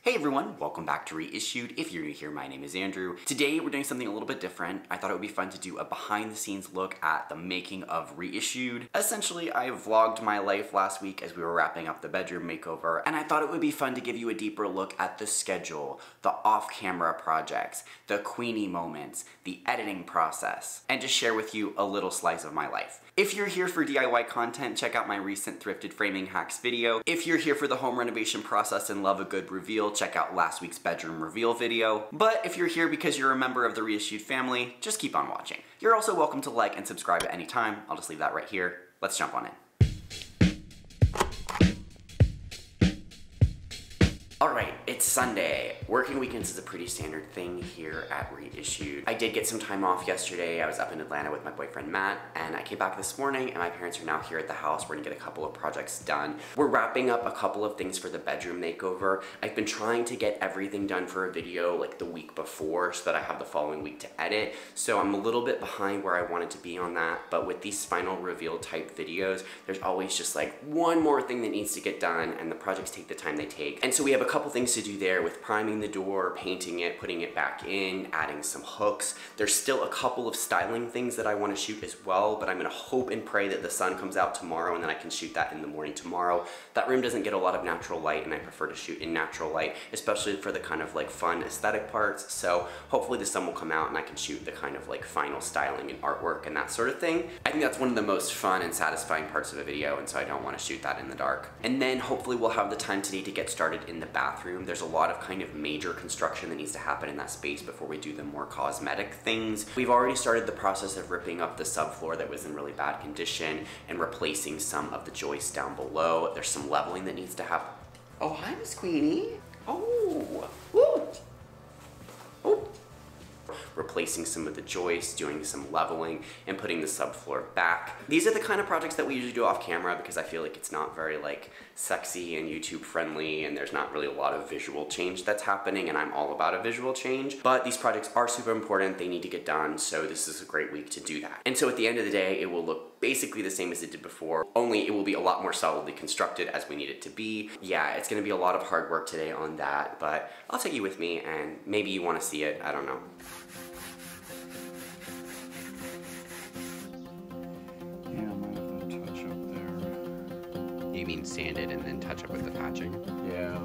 Hey everyone, welcome back to Reissued. If you're new here, my name is Andrew. Today we're doing something a little bit different. I thought it would be fun to do a behind the scenes look at the making of Reissued. Essentially, I vlogged my life last week as we were wrapping up the bedroom makeover, and I thought it would be fun to give you a deeper look at the schedule, the off-camera projects, the Queenie moments, the editing process, and just share with you a little slice of my life. If you're here for DIY content, check out my recent thrifted framing hacks video. If you're here for the home renovation process and love a good reveal, check out last week's bedroom reveal video. But if you're here because you're a member of the Reissued family, just keep on watching. You're also welcome to like and subscribe at any time. I'll just leave that right here. Let's jump on in. Alright, it's Sunday. Working weekends is a pretty standard thing here at Reissued. I did get some time off yesterday. I was up in Atlanta with my boyfriend Matt, and I came back this morning and my parents are now here at the house. We're gonna get a couple of projects done. We're wrapping up a couple of things for the bedroom makeover. I've been trying to get everything done for a video like the week before so that I have the following week to edit. So I'm a little bit behind where I wanted to be on that, but with these final reveal type videos, there's always just like one more thing that needs to get done, and the projects take the time they take. And so we have a couple things to do there with priming the door, painting it, putting it back in, adding some hooks. There's still a couple of styling things that I want to shoot as well, but I'm gonna hope and pray that the sun comes out tomorrow and then I can shoot that in the morning tomorrow. That room doesn't get a lot of natural light and I prefer to shoot in natural light, especially for the kind of like fun aesthetic parts. So hopefully the sun will come out and I can shoot the kind of like final styling and artwork and that sort of thing. I think that's one of the most fun and satisfying parts of a video, and so I don't want to shoot that in the dark. And then hopefully we'll have the time today to get started in the bathroom. There's a lot of kind of major construction that needs to happen in that space before we do the more cosmetic things. We've already started the process of ripping up the subfloor that was in really bad condition and replacing some of the joists down below. There's some leveling that needs to happen. Oh, hi, Miss Queenie. Oh, woo. Oh. Replacing some of the joists, doing some leveling, and putting the subfloor back. These are the kind of projects that we usually do off camera because I feel like it's not very like sexy and YouTube friendly, and there's not really a lot of visual change that's happening, and I'm all about a visual change. But these projects are super important, they need to get done, so this is a great week to do that. And so at the end of the day, it will look basically the same as it did before, only it will be a lot more solidly constructed as we need it to be. Yeah, it's gonna be a lot of hard work today on that, but I'll take you with me and maybe you wanna see it, I don't know. You mean sand it and then touch up with the patching? Yeah.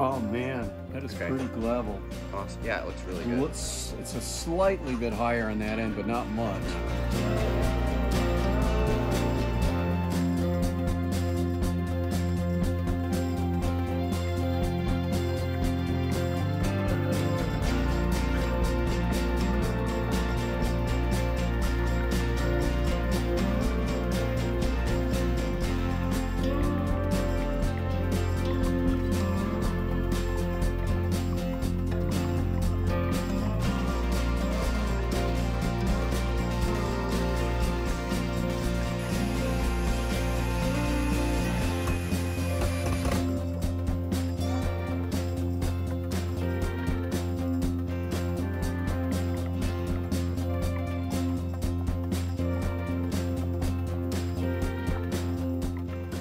Oh man, that is pretty level. Awesome. Yeah, it looks really good. It's a slightly bit higher on that end, but not much.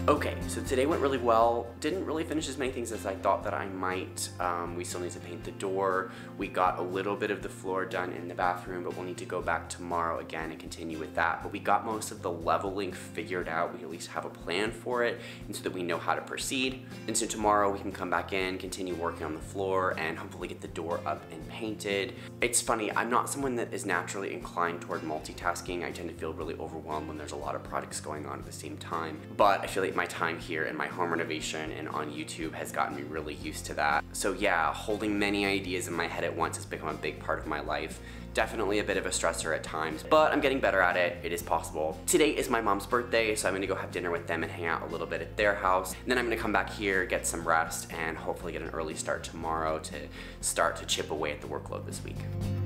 Okay, So today went really well. Didn't really finish as many things as I thought that I might. We still need to paint the door. We got a little bit of the floor done in the bathroom, but we'll need to go back tomorrow again and continue with that. But we got most of the leveling figured out. We at least have a plan for it, and so that we know how to proceed. And so tomorrow we can come back in, continue working on the floor, and hopefully get the door up and painted. It's funny, I'm not someone that is naturally inclined toward multitasking. I tend to feel really overwhelmed when there's a lot of projects going on at the same time. But I feel like my time here in my home renovation and on YouTube has gotten me really used to that. So yeah, holding many ideas in my head at once has become a big part of my life. Definitely a bit of a stressor at times, but I'm getting better at it. It is possible. Today is my mom's birthday, so I'm gonna go have dinner with them and hang out a little bit at their house. And then I'm gonna come back here, get some rest, and hopefully get an early start tomorrow to start to chip away at the workload this week.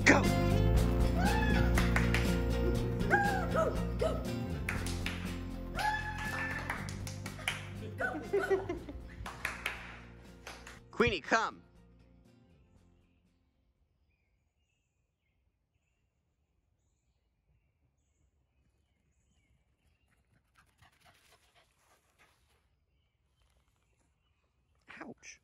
Go! Queenie, come! Ouch.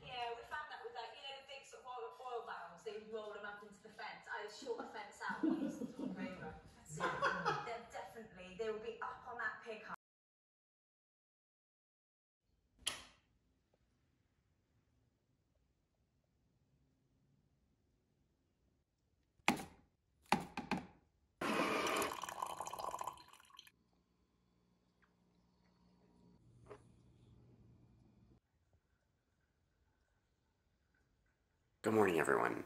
Yeah, we found that with like, you know, the big sort of oil barrels, they roll them up into the fence. I short the fence out and used to talk over. So definitely, they will be up on that pickup. Good morning, everyone.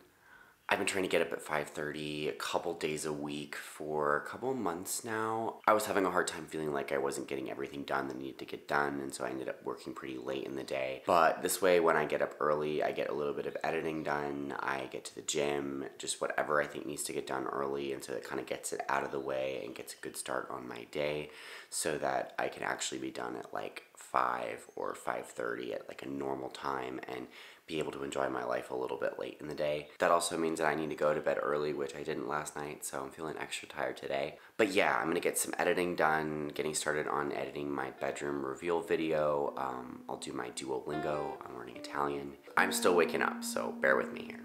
I've been trying to get up at 5:30 a couple days a week for a couple months now. I was having a hard time feeling like I wasn't getting everything done that needed to get done, and so I ended up working pretty late in the day. But this way, when I get up early, I get a little bit of editing done, I get to the gym, just whatever I think needs to get done early, and so it kind of gets it out of the way and gets a good start on my day so that I can actually be done at like 5 or 5:30 at like a normal time and be able to enjoy my life a little bit late in the day. That also means that I need to go to bed early, which I didn't last night, so I'm feeling extra tired today. But yeah, I'm gonna get some editing done, getting started on editing my bedroom reveal video. I'll do my Duolingo, I'm learning Italian. I'm still waking up, so bear with me here.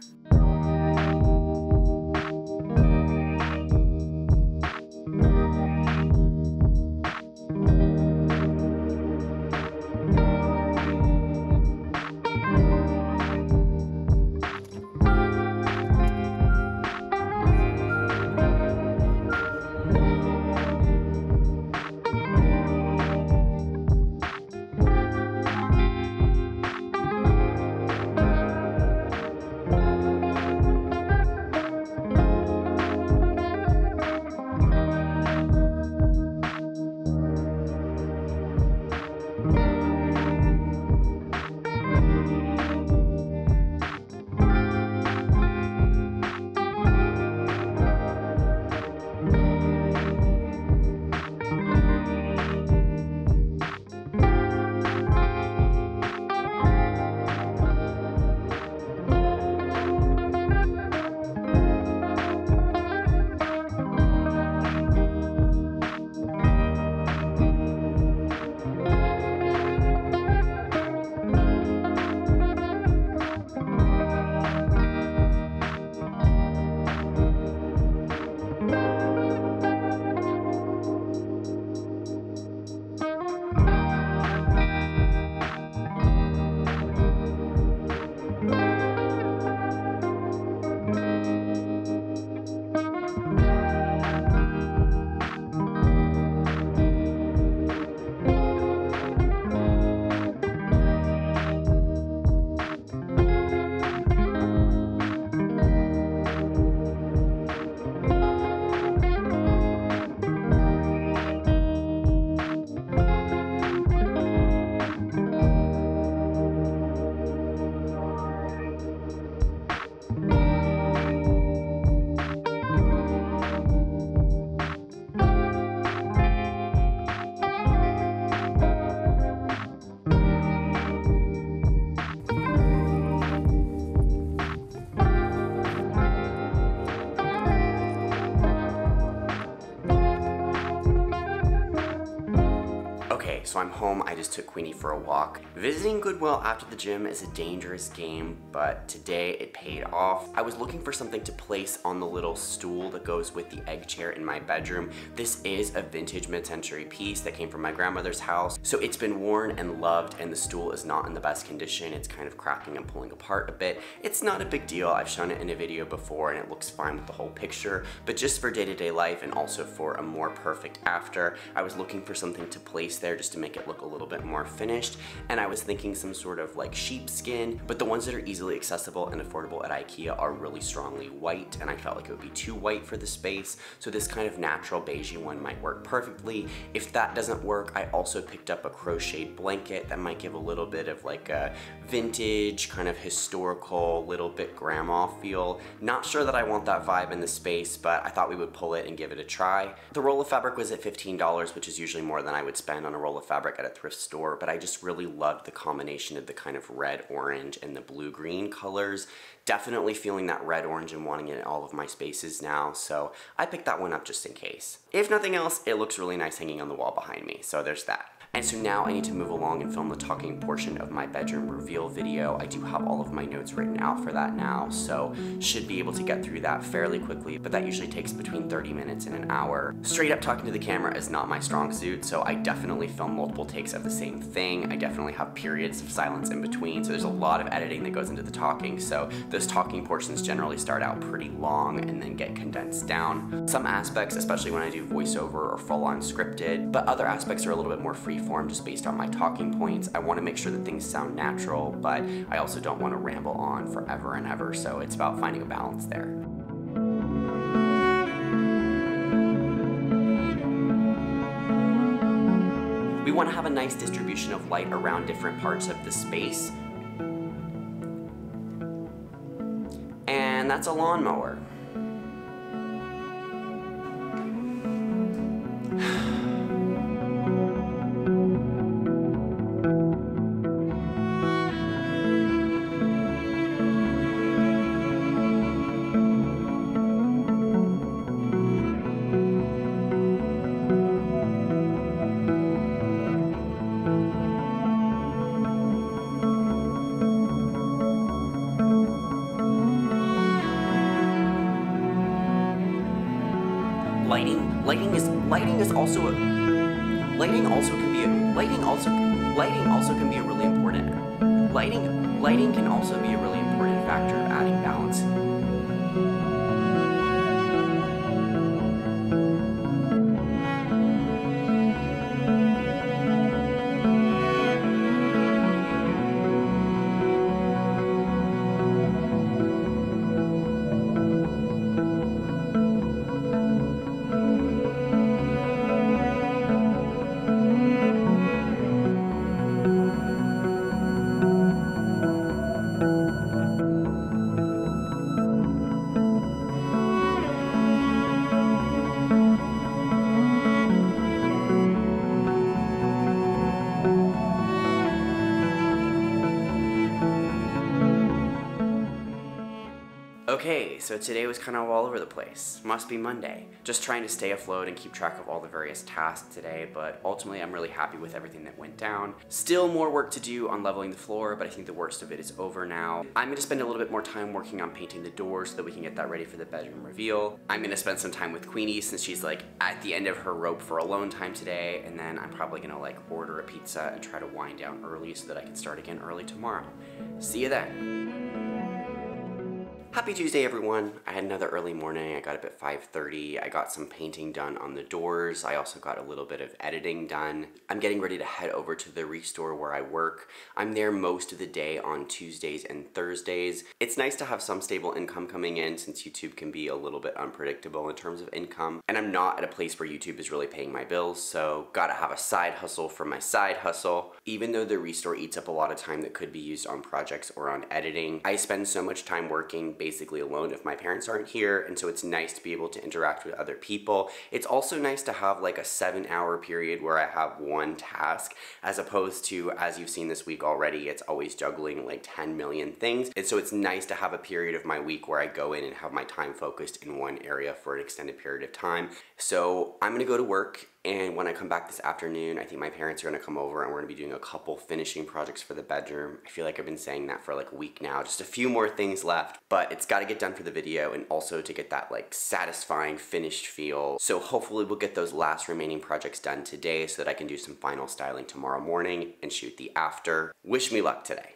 home, I just took Queenie for a walk. Visiting Goodwill after the gym is a dangerous game, but today it paid off. I was looking for something to place on the little stool that goes with the egg chair in my bedroom. This is a vintage mid-century piece that came from my grandmother's house, so it's been worn and loved, and the stool is not in the best condition. It's kind of cracking and pulling apart a bit. It's not a big deal. I've shown it in a video before and it looks fine with the whole picture, but just for day-to-day life and also for a more perfect after, I was looking for something to place there just to make it look a little bit more finished, and I was thinking some sort of like sheepskin, but the ones that are easily accessible and affordable at IKEA are really strongly white, and I felt like it would be too white for the space, so this kind of natural beigey one might work perfectly. If that doesn't work, I also picked up a crocheted blanket that might give a little bit of like a vintage, kind of historical, little bit grandma feel. Not sure that I want that vibe in the space, but I thought we would pull it and give it a try. The roll of fabric was at $15, which is usually more than I would spend on a roll of fabric at a thrift store, but I just really loved the combination of the kind of red, orange, and the blue-green colors. Definitely feeling that red, orange, and wanting it in all of my spaces now, so I picked that one up just in case. If nothing else, it looks really nice hanging on the wall behind me, so there's that. And so now I need to move along and film the talking portion of my bedroom reveal video. I do have all of my notes written out for that now, so should be able to get through that fairly quickly, but that usually takes between 30 minutes and an hour. Straight up talking to the camera is not my strong suit, so I definitely film multiple takes of the same thing. I definitely have periods of silence in between, so there's a lot of editing that goes into the talking, so those talking portions generally start out pretty long and then get condensed down. Some aspects, especially when I do voiceover or full-on scripted, but other aspects are a little bit more free form just based on my talking points. I want to make sure that things sound natural, but I also don't want to ramble on forever and ever, so it's about finding a balance there. We want to have a nice distribution of light around different parts of the space. And that's a lawnmower. Lighting can also be a really important factor of adding balance. Okay, so today was kind of all over the place. Must be Monday. Just trying to stay afloat and keep track of all the various tasks today, but ultimately I'm really happy with everything that went down. Still more work to do on leveling the floor, but I think the worst of it is over now. I'm gonna spend a little bit more time working on painting the doors so that we can get that ready for the bedroom reveal. I'm gonna spend some time with Queenie since she's like at the end of her rope for alone time today, and then I'm probably gonna like order a pizza and try to wind down early so that I can start again early tomorrow. See you then. Happy Tuesday, everyone. I had another early morning. I got up at 5:30. I got some painting done on the doors. I also got a little bit of editing done. I'm getting ready to head over to the Restore where I work. I'm there most of the day on Tuesdays and Thursdays. It's nice to have some stable income coming in since YouTube can be a little bit unpredictable in terms of income. And I'm not at a place where YouTube is really paying my bills, so gotta have a side hustle for my side hustle. Even though the Restore eats up a lot of time that could be used on projects or on editing, I spend so much time working basically alone if my parents aren't here, and so it's nice to be able to interact with other people. It's also nice to have like a 7-hour period where I have one task, as opposed to, as you've seen this week already, it's always juggling like 10 million things. And so it's nice to have a period of my week where I go in and have my time focused in one area for an extended period of time. So I'm gonna go to work And when I come back this afternoon, I think my parents are gonna come over and we're gonna be doing a couple finishing projects for the bedroom. I feel like I've been saying that for like a week now, just a few more things left, but it's gotta get done for the video and also to get that like satisfying finished feel. So hopefully we'll get those last remaining projects done today so that I can do some final styling tomorrow morning and shoot the after. Wish me luck today.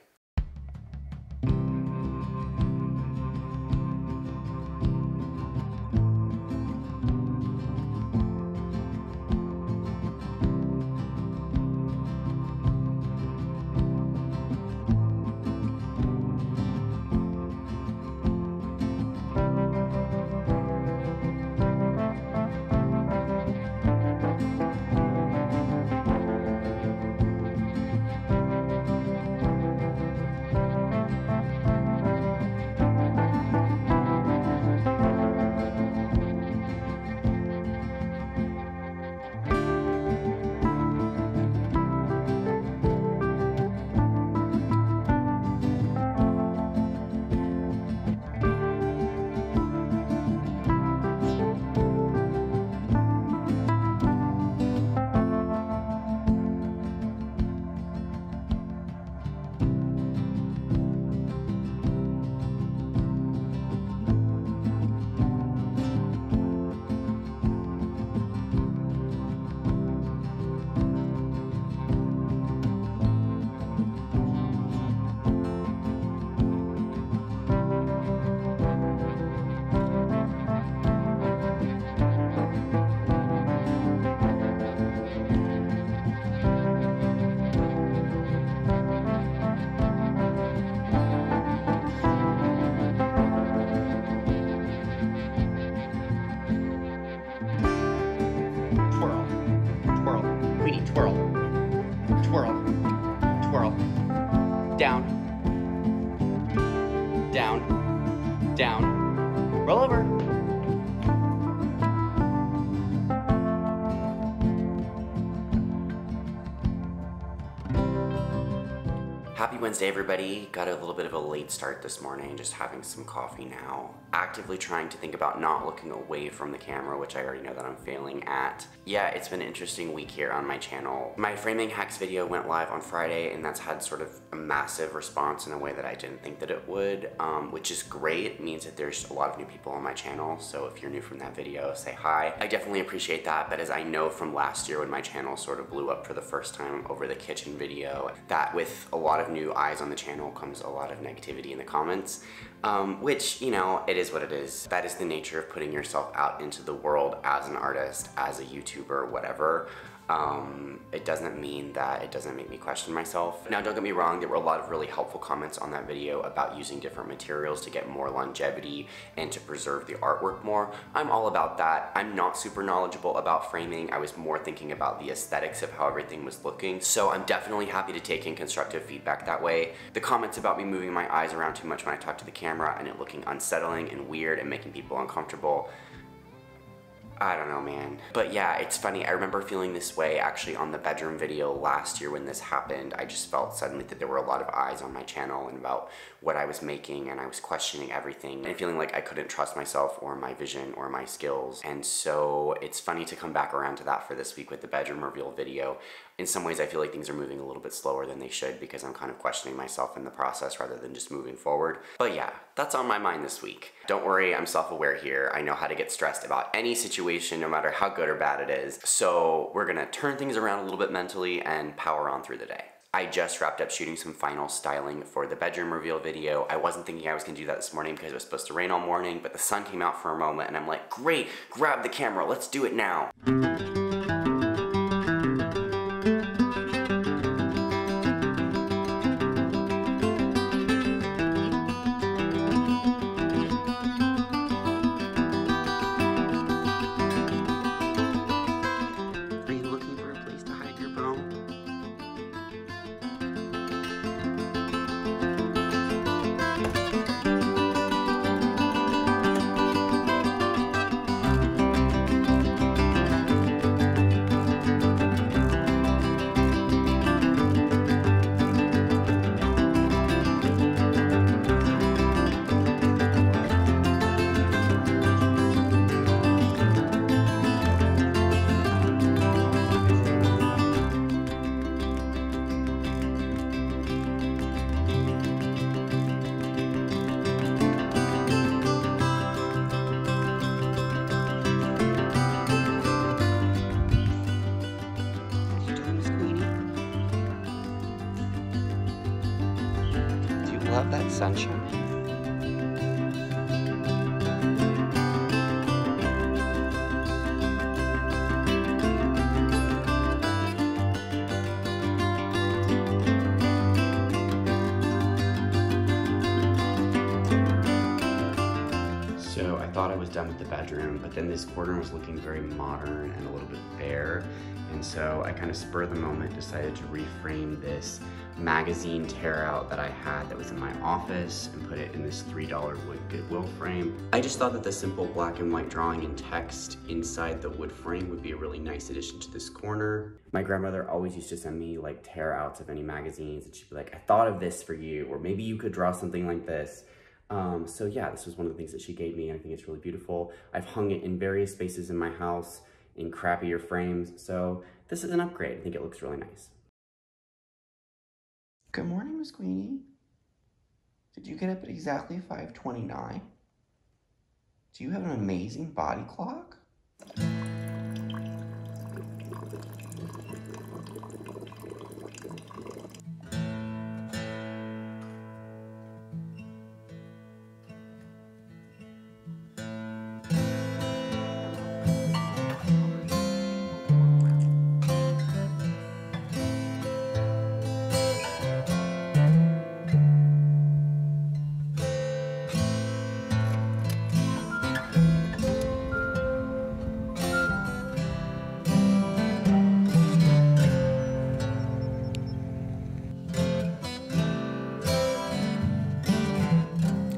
Down, down, down, roll over. Happy Wednesday, everybody. Got a little bit of a late start this morning, just having some coffee now. Actively trying to think about not looking away from the camera, which I already know that I'm failing at. Yeah, it's been an interesting week here on my channel. My framing hacks video went live on Friday, and that's had sort of a massive response in a way that I didn't think that it would, which is great. It means that there's a lot of new people on my channel, so if you're new from that video, say hi. I definitely appreciate that, but as I know from last year when my channel sort of blew up for the first time over the kitchen video, that with a lot of new eyes on the channel comes a lot of negativity in the comments, which, you know, it is what it is. That is the nature of putting yourself out into the world as an artist, as a YouTuber, whatever. It doesn't mean that it doesn't make me question myself. Now, don't get me wrong, there were a lot of really helpful comments on that video about using different materials to get more longevity and to preserve the artwork more. I'm all about that. I'm not super knowledgeable about framing. I was more thinking about the aesthetics of how everything was looking. So I'm definitely happy to take in constructive feedback that way. The comments about me moving my eyes around too much when I talk to the camera and it looking unsettling and weird and making people uncomfortable, I don't know, man. But yeah, it's funny. I remember feeling this way actually on the bedroom video last year when this happened. I just felt suddenly that there were a lot of eyes on my channel and about what I was making, and I was questioning everything and feeling like I couldn't trust myself or my vision or my skills. And so it's funny to come back around to that for this week with the bedroom reveal video. In some ways, I feel like things are moving a little bit slower than they should because I'm kind of questioning myself in the process rather than just moving forward. But yeah, that's on my mind this week. Don't worry, I'm self-aware here. I know how to get stressed about any situation, no matter how good or bad it is. So we're gonna turn things around a little bit mentally and power on through the day. I just wrapped up shooting some final styling for the bedroom reveal video. I wasn't thinking I was gonna do that this morning because it was supposed to rain all morning, but the sun came out for a moment and I'm like, great, grab the camera, let's do it now. love that sunshine. So I thought I was done with the bedroom, but then this corner was looking very modern and a little bit bare. And so I kind of spur of the moment decided to reframe this magazine tear out that I had that was in my office and put it in this $3 wood Goodwill frame. I just thought that the simple black and white drawing and text inside the wood frame would be a really nice addition to this corner. My grandmother always used to send me like tear outs of any magazines, and she'd be like, I thought of this for you, or maybe you could draw something like this. So yeah, this was one of the things that she gave me. I think it's really beautiful. I've hung it in various spaces in my house in crappier frames, so this is an upgrade. I think it looks really nice. Good morning, Miss Queenie. Did you get up at exactly 5:29? Do you have an amazing body clock?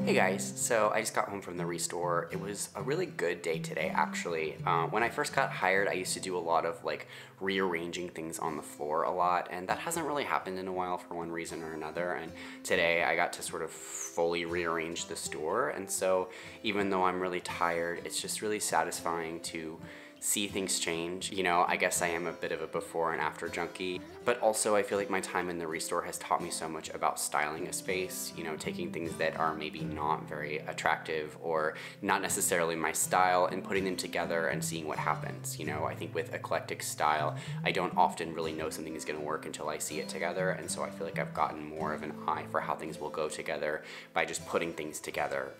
Hey guys, so I just got home from the Restore. It was a really good day today, actually. When I first got hired, I used to do a lot of like rearranging things on the floor a lot, and that hasn't really happened in a while for one reason or another. And today I got to sort of fully rearrange the store, and so even though I'm really tired, it's just really satisfying to see things change. You know, I guess I am a bit of a before and after junkie, but also I feel like my time in the Restore has taught me so much about styling a space, you know, taking things that are maybe not very attractive or not necessarily my style and putting them together and seeing what happens. You know, I think with eclectic style, I don't often really know something is gonna work until I see it together, and so I feel like I've gotten more of an eye for how things will go together by just putting things together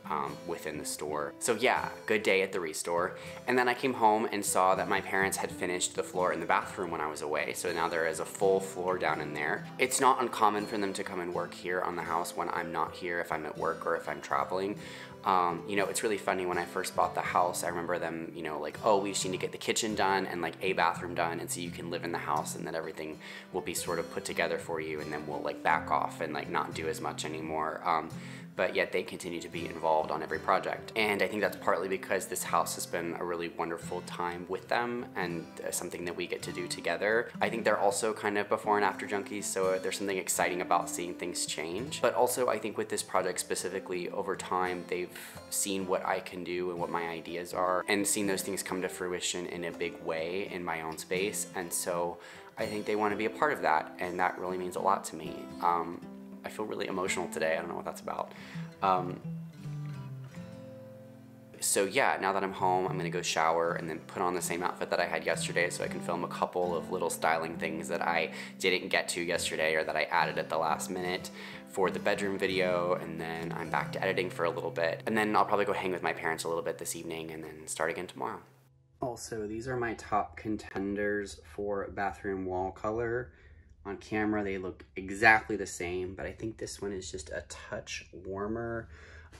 within the store. So yeah, good day at the Restore. And then I came home and saw that my parents had finished the floor in the bathroom when I was away, so now there is a full floor down in there. It's not uncommon for them to come and work here on the house when I'm not here, if I'm at work or if I'm traveling. You know, it's really funny, when I first bought the house, I remember them, you know, like, oh, we just need to get the kitchen done and like a bathroom done, and so you can live in the house and then everything will be sort of put together for you, and then we'll like back off and like not do as much anymore. But yet they continue to be involved on every project. And I think that's partly because this house has been a really wonderful time with them and something that we get to do together. I think they're also kind of before and after junkies, so there's something exciting about seeing things change. But also I think with this project specifically, over time, they've seen what I can do and what my ideas are and seen those things come to fruition in a big way in my own space. And so I think they want to be a part of that, and that really means a lot to me. I feel really emotional today. I don't know what that's about. So yeah, now that I'm home, I'm gonna go shower and then put on the same outfit that I had yesterday so I can film a couple of little styling things that I didn't get to yesterday or that I added at the last minute for the bedroom video, and then I'm back to editing for a little bit. And then I'll probably go hang with my parents a little bit this evening and then start again tomorrow. Also, these are my top contenders for bathroom wall color. On camera, they look exactly the same, but I think this one is just a touch warmer.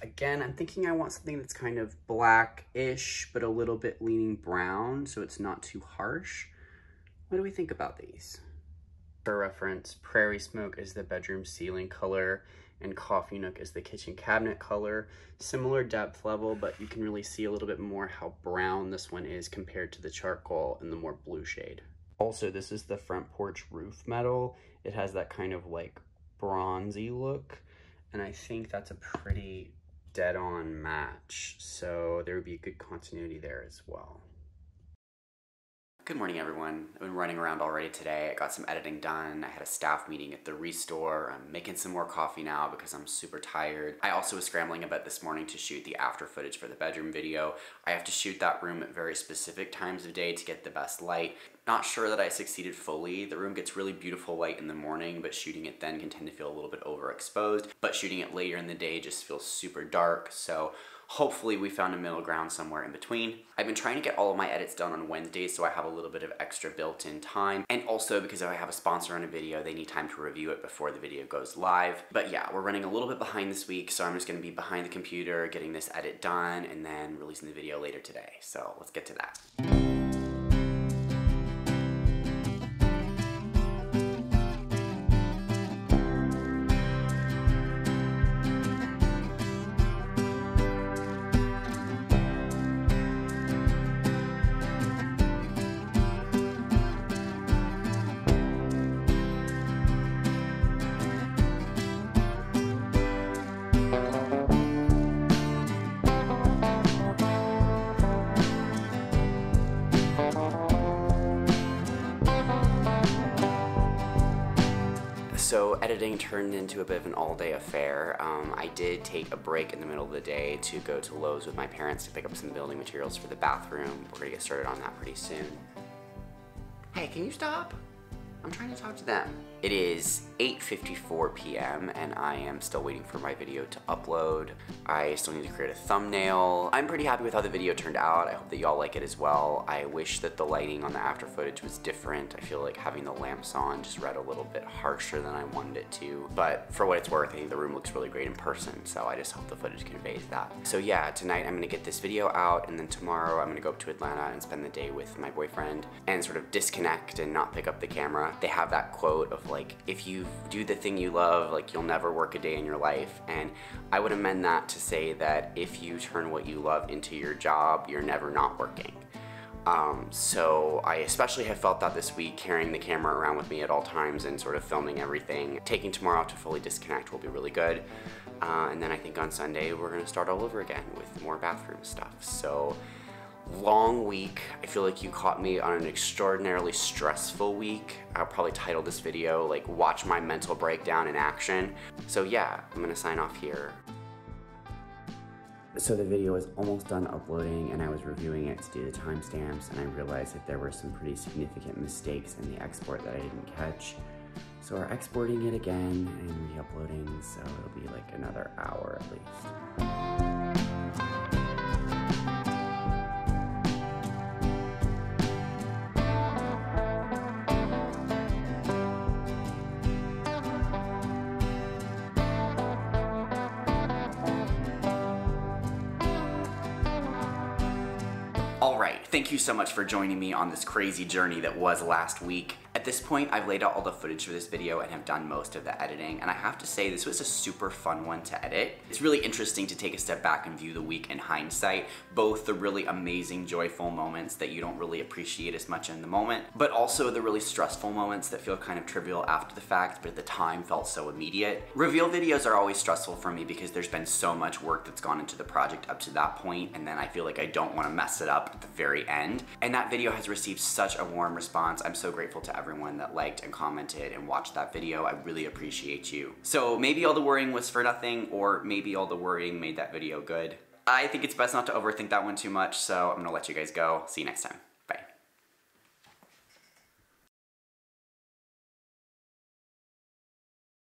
Again, I'm thinking I want something that's kind of black-ish, but a little bit leaning brown, so it's not too harsh. What do we think about these? For reference, Prairie Smoke is the bedroom ceiling color, and Coffee Nook is the kitchen cabinet color. Similar depth level, but you can really see a little bit more how brown this one is compared to the charcoal and the more blue shade. Also, this is the front porch roof metal. It has that kind of like bronzy look, and I think that's a pretty dead-on match, so there would be a good continuity there as well. Good morning, everyone. I've been running around already today. I got some editing done. I had a staff meeting at the Restore. I'm making some more coffee now because I'm super tired. I also was scrambling a bit this morning to shoot the after footage for the bedroom video. I have to shoot that room at very specific times of day to get the best light. Not sure that I succeeded fully. The room gets really beautiful light in the morning, but shooting it then can tend to feel a little bit overexposed. But shooting it later in the day just feels super dark. So hopefully we found a middle ground somewhere in between. I've been trying to get all of my edits done on Wednesdays so I have a little bit of extra built-in time. And also because if I have a sponsor on a video, they need time to review it before the video goes live. But yeah, we're running a little bit behind this week, so I'm just gonna be behind the computer, getting this edit done, and then releasing the video later today. So let's get to that. So editing turned into a bit of an all-day affair. I did take a break in the middle of the day to go to Lowe's with my parents to pick up some building materials for the bathroom. We're gonna get started on that pretty soon. Hey, can you stop? I'm trying to talk to them. It is 8:54 p.m. and I am still waiting for my video to upload. I still need to create a thumbnail. I'm pretty happy with how the video turned out. I hope that y'all like it as well. I wish that the lighting on the after footage was different. I feel like having the lamps on just read a little bit harsher than I wanted it to. But for what it's worth, I think the room looks really great in person, so I just hope the footage conveys that. So yeah, tonight I'm gonna get this video out, and then tomorrow I'm gonna go up to Atlanta and spend the day with my boyfriend and sort of disconnect and not pick up the camera. They have that quote of like, if you do the thing you love, like you'll never work a day in your life. And I would amend that to say that if you turn what you love into your job, you're never not working. So I especially have felt that this week, carrying the camera around with me at all times and sort of filming everything. Taking tomorrow to fully disconnect will be really good. And then I think on Sunday, we're gonna start all over again with more bathroom stuff. So long week. I feel like you caught me on an extraordinarily stressful week. I'll probably title this video like watch my mental breakdown in action. So yeah, I'm gonna sign off here. So the video is almost done uploading and I was reviewing it to do the timestamps and I realized that there were some pretty significant mistakes in the export that I didn't catch. So we're exporting it again and re-uploading, so it'll be like another hour at least. Alright, thank you so much for joining me on this crazy journey that was last week. At this point, I've laid out all the footage for this video and have done most of the editing, and I have to say this was a super fun one to edit. It's really interesting to take a step back and view the week in hindsight, both the really amazing, joyful moments that you don't really appreciate as much in the moment, but also the really stressful moments that feel kind of trivial after the fact, but at the time felt so immediate. Reveal videos are always stressful for me because there's been so much work that's gone into the project up to that point, and then I feel like I don't want to mess it up at the very end. And that video has received such a warm response. I'm so grateful to everyone that liked and commented and watched that video. I really appreciate you. So maybe all the worrying was for nothing, or maybe all the worrying made that video good. I think it's best not to overthink that one too much, so I'm gonna let you guys go. See you next time.